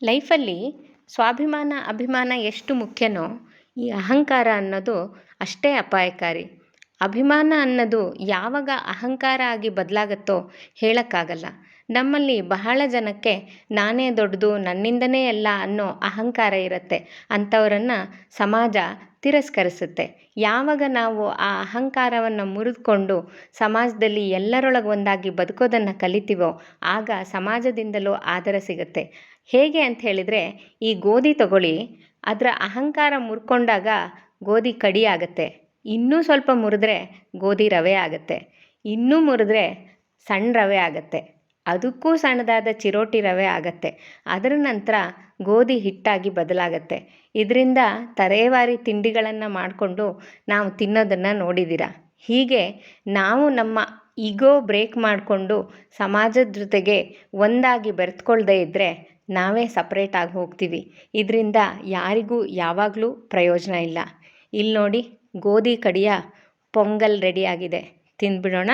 ಲೈಫಲ್ಲಿ ಸ್ವಾಭಿಮಾನ ಅಭಿಮಾನ ಎಷ್ಟು ಮುಖ್ಯನೋ ಈ ಅಹಂಕಾರ ಅನ್ನೋದು ಅಷ್ಟೇ ಅಪಾಯಕಾರಿ. ಅಭಿಮಾನ ಅನ್ನೋದು ಯಾವಾಗ ಅಹಂಕಾರ ಆಗಿ ಬದಲಾಗುತ್ತೋ ಹೇಳೋಕ್ಕಾಗಲ್ಲ. ನಮ್ಮಲ್ಲಿ ಬಹಳ ಜನಕ್ಕೆ ನಾನೇ ದೊಡ್ಡದು, ನನ್ನಿಂದನೇ ಎಲ್ಲ ಅನ್ನೋ ಅಹಂಕಾರ ಇರುತ್ತೆ. ಅಂಥವರನ್ನು ಸಮಾಜ ತಿರಸ್ಕರಿಸುತ್ತೆ. ಯಾವಾಗ ನಾವು ಆ ಅಹಂಕಾರವನ್ನು ಮುರಿದುಕೊಂಡು ಸಮಾಜದಲ್ಲಿ ಎಲ್ಲರೊಳಗೆ ಒಂದಾಗಿ ಬದುಕೋದನ್ನು ಕಲಿತೀವೋ ಆಗ ಸಮಾಜದಿಂದಲೂ ಆದರ ಸಿಗುತ್ತೆ. ಹೇಗೆ ಅಂತ ಹೇಳಿದರೆ, ಈ ಗೋಧಿ ತಗೊಳ್ಳಿ, ಅದರ ಅಹಂಕಾರ ಮುರ್ಕೊಂಡಾಗ ಗೋಧಿ ಕಡಿ ಆಗುತ್ತೆ. ಇನ್ನೂ ಸ್ವಲ್ಪ ಮುರಿದ್ರೆ ಗೋಧಿ ರವೆ ಆಗುತ್ತೆ. ಇನ್ನೂ ಮುರಿದ್ರೆ ಸಣ್ಣ ರವೆ ಆಗುತ್ತೆ. ಅದಕ್ಕೂ ಸಣ್ಣದಾದ ಚಿರೋಟಿ ರವೆ ಆಗುತ್ತೆ. ಅದರ ನಂತರ ಗೋಧಿ ಹಿಟ್ಟಾಗಿ ಬದಲಾಗತ್ತೆ. ಇದರಿಂದ ತರಹೇವಾರಿ ತಿಂಡಿಗಳನ್ನು ಮಾಡಿಕೊಂಡು ನಾವು ತಿನ್ನೋದನ್ನು ನೋಡಿದ್ದೀರ. ಹೀಗೆ ನಾವು ನಮ್ಮ ಈಗೋ ಬ್ರೇಕ್ ಮಾಡಿಕೊಂಡು ಸಮಾಜದ ಜೊತೆಗೆ ಒಂದಾಗಿ ಬೆರೆತ್ಕೊಳ್ದೇ ಇದ್ದರೆ ನಾವೇ ಸಪ್ರೇಟಾಗಿ ಹೋಗ್ತೀವಿ. ಇದರಿಂದ ಯಾರಿಗೂ ಯಾವಾಗಲೂ ಪ್ರಯೋಜನ ಇಲ್ಲ. ಇಲ್ಲಿ ನೋಡಿ, ಗೋಧಿ ಕಡಿಯ ಪೊಂಗಲ್ ರೆಡಿಯಾಗಿದೆ. ತಿಂದ್ಬಿಡೋಣ.